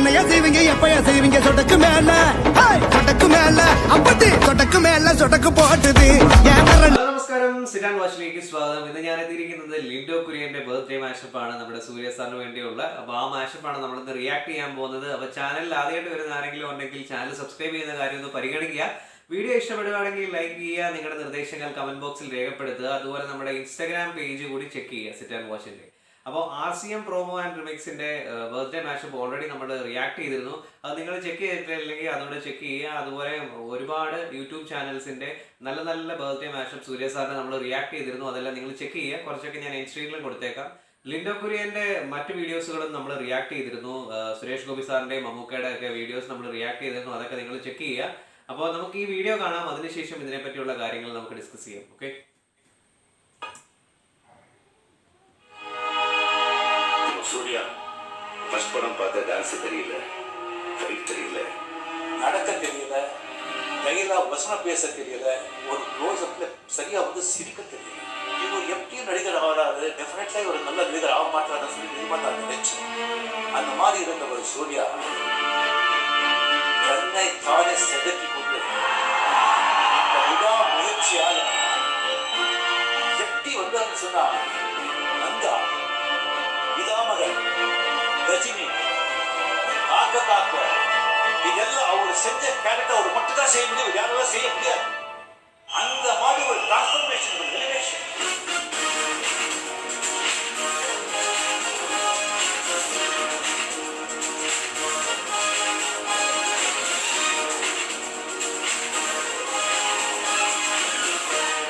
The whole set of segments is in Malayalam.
என்னையா செய்வீங்க எப்பயா செய்வீங்க சொடக்கு மேல சொடக்கு மேல அப்படி சொடக்கு மேல சொடக்கு போட்டுது. നമസ്കാരം, സിറ്റാൻ വാച്ചിലേക്ക് സ്വാഗതം. ഇന്ന് ഞാൻ എത്തിയിരിക്കുന്നത് ലിൻഡോ കുര്യന്റെ ബർത്ത്ഡേ മാഷപ്പ് ആണ്, നമ്മുടെ സൂര്യ സാറിന് വേണ്ടിയുള്ള. അപ്പൊ ആ മാഷപ്പാണ് നമ്മളിന്ന് റിയാക്ട് ചെയ്യാൻ പോകുന്നത്. അപ്പൊ ചാനലിൽ ആദ്യമായിട്ട് വരുന്ന ആരെങ്കിലും ഉണ്ടെങ്കിൽ ചാനൽ സബ്സ്ക്രൈബ് ചെയ്യുന്ന കാര്യം ഒന്ന് പരിഗണിക്കുക. വീഡിയോ ഇഷ്ടപ്പെടുകയാണെങ്കിൽ ലൈക്ക് ചെയ്യുക, നിങ്ങളുടെ നിർദ്ദേശങ്ങൾ കമന്റ് ബോക്സിൽ രേഖപ്പെടുത്തുക. അതുപോലെ നമ്മുടെ ഇൻസ്റ്റാഗ്രാം പേജ് കൂടി ചെക്ക് ചെയ്യുക, സിറ്റാൻ വാച്ചിന്റെ. അപ്പോൾ RCM പ്രൊമോ ആൻഡ് റിമിക്സിന്റെ ബർത്ത്ഡേ മാഷപ്പ് ഓൾറെഡി നമ്മൾ റിയാക്ട് ചെയ്തിരുന്നു. അത് നിങ്ങൾ ചെക്ക് ചെയ്തിട്ടില്ലെങ്കിൽ അതുകൊണ്ട് ചെക്ക് ചെയ്യുക. അതുപോലെ ഒരുപാട് യൂട്യൂബ് ചാനൽസിന്റെ നല്ല നല്ല ബർത്ത്ഡേ മാഷപ്പ് സൂര്യ സാറിന് നമ്മൾ റിയാക്ട് ചെയ്തിരുന്നു. അതെല്ലാം നിങ്ങൾ ചെക്ക് ചെയ്യുക. കുറച്ചൊക്കെ ഞാൻ ഇൻസ്റ്റഗ്രാമിലും കൊടുത്തേക്കാം. ലിൻഡോ കുര്യന്റെ മറ്റ് വീഡിയോസുകളും നമ്മൾ റിയാക്ട് ചെയ്തിരുന്നു. സുരേഷ് ഗോപി സാറിന്റെ മമ്മൂക്കയുടെ ഒക്കെ വീഡിയോസ് നമ്മൾ റിയാക്ട് ചെയ്തിരുന്നു. അതൊക്കെ നിങ്ങൾ ചെക്ക് ചെയ്യുക. അപ്പോൾ നമുക്ക് ഈ വീഡിയോ കാണാം, അതിനുശേഷം ഇതിനെപ്പറ്റിയുള്ള കാര്യങ്ങൾ നമുക്ക് ഡിസ്കസ് ചെയ്യാം. ഓക്കെ, சூர்யா ஃபர்ஸ்ட் படம் பார்த்த டான்ஸ் தெரியல, ஃபைட் தெரியல, நடக்க தெரியல, கையில வசனம் பேச தெரியல, ஒரு க்ளோஸ் அப்ல சரியா வந்து சிரிக்க தெரியல. இவர் எப்படியும் நடிகர் ஆகிறாரு, டெஃபினெட்லி ஒரு நல்ல நடிகர் ஆக மாட்டாருன்னு சொல்லி நிர்மாதா நினைச்சு அந்த மாதிரி இருந்த ஒரு சூர்யா தன்னை தானே செதுக்கி கொண்டு விடா முயற்சியால் எப்படி வந்தான்னு சொன்னா நந்தா, பிதாமகன், ரஜினி, காக்க இதெல்லாம் அவர் செஞ்ச கேரக்டர் அவர் மட்டும் தான் செய்ய முடியும், யாராலும் செய்ய முடியாது. அந்த மாதிரி ஒரு டிரான்ஸ்ஃபர்மேஷன், ஒரு எலிவேஷன்.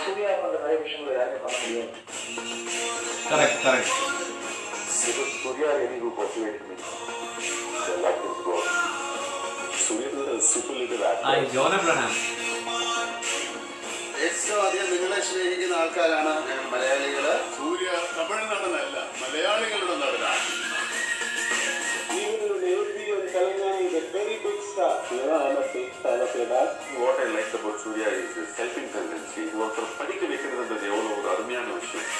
சூர்யா பண்ற நிறைய விஷயங்கள் யாருமே பண்ண முடியும். Correct. Surya really who motivated me. I like his work. Surya is a super little actor. John Abraham. ഏറ്റവും അധികം നിങ്ങളെ സ്നേഹിക്കുന്ന ആൾക്കാരാണ് മലയാളികള്. സൂര്യ തമിഴ് നടനല്ല, മലയാളികളുടെ നടനാണ്. Even in every Telangana is a very big star. I am a big fan of your dad. What I like about Surya is his helping tendency. ஒருத்தர் படிக்க வைக்கிறதுன்றது எவ்வளவு ஒரு அருமையான விஷயம்.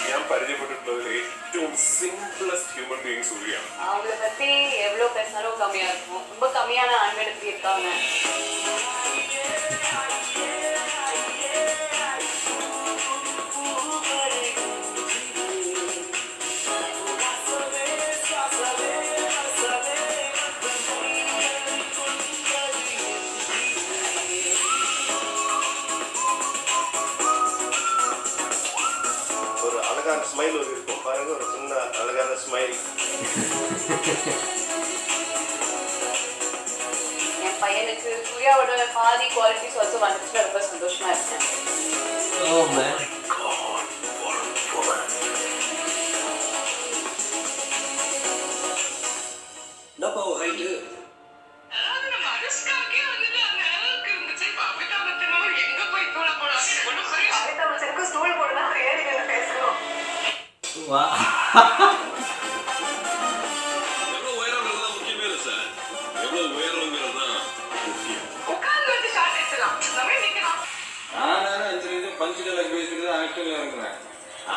ഞാൻ പരിചയപ്പെട്ടിട്ടുള്ളതിൽ ഏറ്റവും സിംപ്ലസ്റ്റ് ഹ്യൂമൻ ബീയിങ് സൂര്യ. அவங்கள பத்தி எவ்வளவு பேசினாலும் கம்மியா இருக்கும். ரொம்ப கம்மியான ஆண்கள் இப்படி இருக்காங்க. ஒரு அழகான ஸ்மைல் ஒரு இருக்கும் பாருங்க, ஒரு சின்ன அழகான ஸ்மைல். என் பையனுக்கு சூர்யாவோட பாதி குவாலிட்டிஸ் வந்து வந்துச்சு, ரொம்ப சந்தோஷமா இருக்கேன். Oh man. என்னப்பா ஒரு ஹைட்டு ஸ்டூல் போடுனா ஏறி பேசணும். எவ்வளவு உயரங்கிறது தான் முக்கியமே இல்லை சார், எவ்வளவு உயரங்கிறது தான் முக்கியம். உட்கார்ந்து வந்து ஷாட் எடுக்கலாம், நம்ம நிக்கலாம். நானும் 5 நிமிஷம் பஞ்சு டெலாக் பேசிட்டு தான் ஆக்டிவ்ல இறங்குறேன்.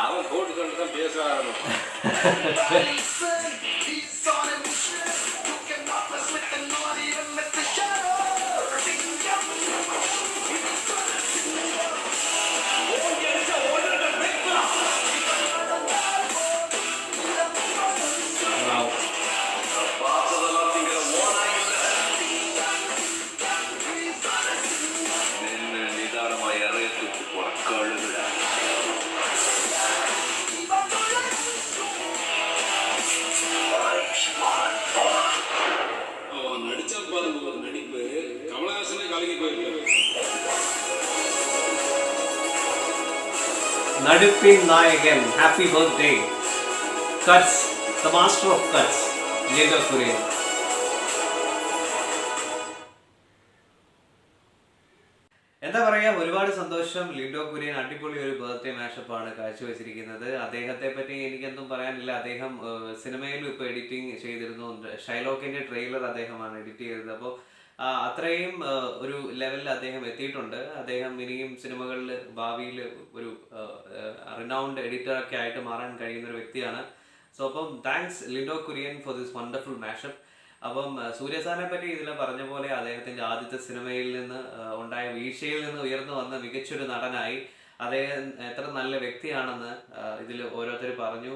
அவன் போட்டு சொல்லிட்டு தான் பேச ஆரம்பிப்பான். நிதானமாக இறையத்துக்கு போற கழுகுடா. அவன் நடிச்சா பாருங்க ஒரு நடிப்பு, கமலஹாசனே கலங்கி போயிருக்காரு. നടുപ്പിൻ നായകൻ, happy birthday. Cuts, the master of cuts, Lindo Kurian. എന്താ പറയാ, ഒരുപാട് സന്തോഷം. ലിൻഡോ കുര്യൻ അടിപൊളി ഒരു ബർത്ത്ഡേ മാഷപ്പാണ് കാഴ്ചവെച്ചിരിക്കുന്നത്. അദ്ദേഹത്തെ പറ്റി എനിക്കെന്തും പറയാനില്ല. അദ്ദേഹം സിനിമയിലും ഇപ്പോൾ എഡിറ്റിംഗ് ചെയ്തിരുന്നു. ഷൈലോക്കിന്റെ ട്രെയിലർ അദ്ദേഹമാണ് എഡിറ്റ് ചെയ്തത്. അപ്പോൾ അത്രയും ഒരു ലെവലിൽ അദ്ദേഹം എത്തിയിട്ടുണ്ട്. അദ്ദേഹം ഇനിയും സിനിമകളിൽ ഭാവിയിൽ ഒരു റിനൗണ്ട് എഡിറ്ററൊക്കെ ആയിട്ട് മാറാൻ കഴിയുന്ന ഒരു വ്യക്തിയാണ്. സോ അപ്പം thanks Lindo Kurian for this wonderful mashup. അപ്പം സൂര്യ സാറിനെ പറ്റി ഇതിൽ പറഞ്ഞ പോലെ അദ്ദേഹത്തിന്റെ ആദ്യത്തെ സിനിമയിൽ നിന്ന് ഉണ്ടായ വീഴ്ചയിൽ നിന്ന് ഉയർന്നു വന്ന മികച്ചൊരു നടനായി. അദ്ദേഹം എത്ര നല്ല വ്യക്തിയാണെന്ന് ഇതിൽ ഓരോരുത്തർ പറഞ്ഞു.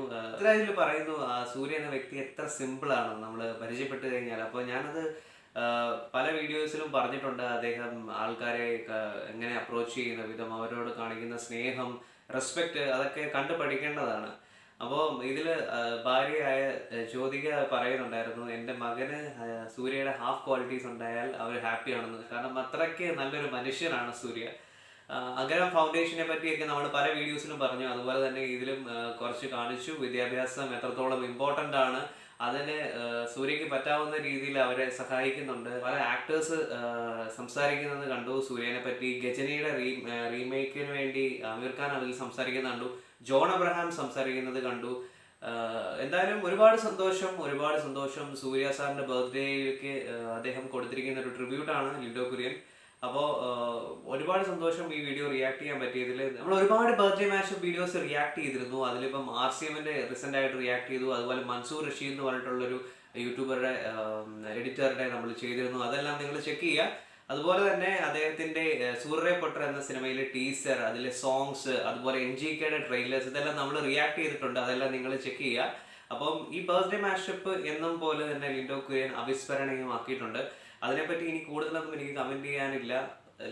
ഇതിൽ പറയുന്നു സൂര്യ എന്ന വ്യക്തി എത്ര സിമ്പിളാണെന്ന് നമ്മൾ പരിചയപ്പെട്ട് കഴിഞ്ഞാൽ. അപ്പോൾ ഞാനത് പല വീഡിയോസിലും പറഞ്ഞിട്ടുണ്ട്. അദ്ദേഹം ആൾക്കാരെ എങ്ങനെ അപ്രോച്ച് ചെയ്യുന്ന വിധം, അവരോട് കാണിക്കുന്ന സ്നേഹം, റെസ്പെക്റ്റ്, അതൊക്കെ കണ്ടു പഠിക്കേണ്ടതാണ്. അപ്പോൾ ഇതിൽ ഭാര്യയായ ജ്യോതിക പറയുന്നുണ്ടായിരുന്നു, എൻ്റെ മകന് സൂര്യയുടെ ഹാഫ് ക്വാളിറ്റീസ് ഉണ്ടായാൽ അവർ ഹാപ്പിയാണെന്ന്. കാരണം അത്രയ്ക്ക് നല്ലൊരു മനുഷ്യനാണ് സൂര്യ. അഗരം ഫൗണ്ടേഷനെ പറ്റിയൊക്കെ നമ്മൾ പല വീഡിയോസിലും പറഞ്ഞു. അതുപോലെ തന്നെ ഇതിലും കുറച്ച് കാണിച്ചു. വിദ്യാഭ്യാസം എത്രത്തോളം ഇമ്പോർട്ടൻ്റ് ആണ്, അതിന് സൂര്യക്ക് പറ്റാവുന്ന രീതിയിൽ അവരെ സഹായിക്കുന്നുണ്ട്. പല ആക്ടേഴ്സ് സംസാരിക്കുന്നത് കണ്ടു സൂര്യനെ പറ്റി. ഗജനിയുടെ റീമേക്കിന് വേണ്ടി അമീർ ഖാൻ അതിൽ സംസാരിക്കുന്നത് കണ്ടു. ജോൺ അബ്രഹാം സംസാരിക്കുന്നത് കണ്ടു. എന്തായാലും ഒരുപാട് സന്തോഷം. സൂര്യ സാറിൻ്റെ ബർത്ത്ഡേക്ക് അദ്ദേഹം കൊടുത്തിരിക്കുന്ന ഒരു ട്രിബ്യൂട്ടാണ് ലിൻഡോ കുര്യൻ. അപ്പോൾ ഒരുപാട് സന്തോഷം ഈ വീഡിയോ റിയാക്ട് ചെയ്യാൻ പറ്റിയതിൽ. നമ്മൾ ഒരുപാട് ബർത്ത്ഡേ മാഷപ്പ് വീഡിയോസ് റിയാക്ട് ചെയ്തിരുന്നു. അതിലിപ്പം RCMന്റെ റീസെൻ്റ് ആയിട്ട് റിയാക്ട് ചെയ്തു. അതുപോലെ മൻസൂർ റഷീദ് എന്ന് പറഞ്ഞിട്ടുള്ളൊരു യൂട്യൂബറുടെ എഡിറ്ററുടെ നമ്മൾ ചെയ്തിരുന്നു. അതെല്ലാം നിങ്ങൾ ചെക്ക് ചെയ്യുക. അതുപോലെ തന്നെ അദ്ദേഹത്തിൻ്റെ സൂര്യ പൊട്ടർ എന്ന സിനിമയിലെ ടീസർ, അതിലെ സോങ്സ്, അതുപോലെ NGKയുടെ ട്രെയിലേഴ്സ്, ഇതെല്ലാം നമ്മൾ റിയാക്ട് ചെയ്തിട്ടുണ്ട്. അതെല്ലാം നിങ്ങൾ ചെക്ക് ചെയ്യുക. അപ്പം ഈ ബർത്ത്ഡേ മാഷപ്പ് എന്നും പോലെ തന്നെ ലിൻഡോ കുര്യൻ അവിസ്മരണീയമാക്കിയിട്ടുണ്ട്. അതിനെപ്പറ്റി ഇനി കൂടുതലൊന്നും എനിക്ക് കമൻറ്റ് ചെയ്യാനില്ല.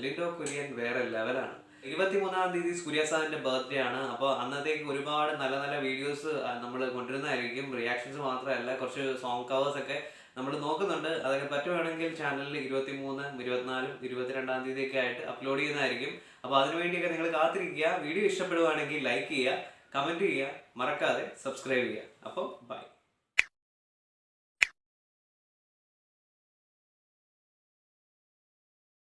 ലിൻഡോ കുര്യൻ വേറെ ലെവലാണ്. 23-ാം തീയതി സൂര്യ സാറിൻ്റെ ബർത്ത്ഡേ ആണ്. അപ്പോൾ അന്നത്തേക്ക് ഒരുപാട് നല്ല നല്ല വീഡിയോസ് നമ്മൾ കൊണ്ടുവരുന്നതായിരിക്കും. റിയാക്ഷൻസ് മാത്രമല്ല, കുറച്ച് സോങ് കവേഴ്സൊക്കെ നമ്മൾ നോക്കുന്നുണ്ട്. അതൊക്കെ പറ്റുവാണെങ്കിൽ ചാനലിൽ 23, 24, 22-ാം തീയതിയൊക്കെ ആയിട്ട് അപ്ലോഡ് ചെയ്യുന്നതായിരിക്കും. അപ്പോൾ അതിനുവേണ്ടിയൊക്കെ നിങ്ങൾ കാത്തിരിക്കുക. വീഡിയോ ഇഷ്ടപ്പെടുവാണെങ്കിൽ ലൈക്ക് ചെയ്യുക, കമൻറ്റ് ചെയ്യുക, മറക്കാതെ സബ്സ്ക്രൈബ് ചെയ്യുക. അപ്പോൾ ബൈ.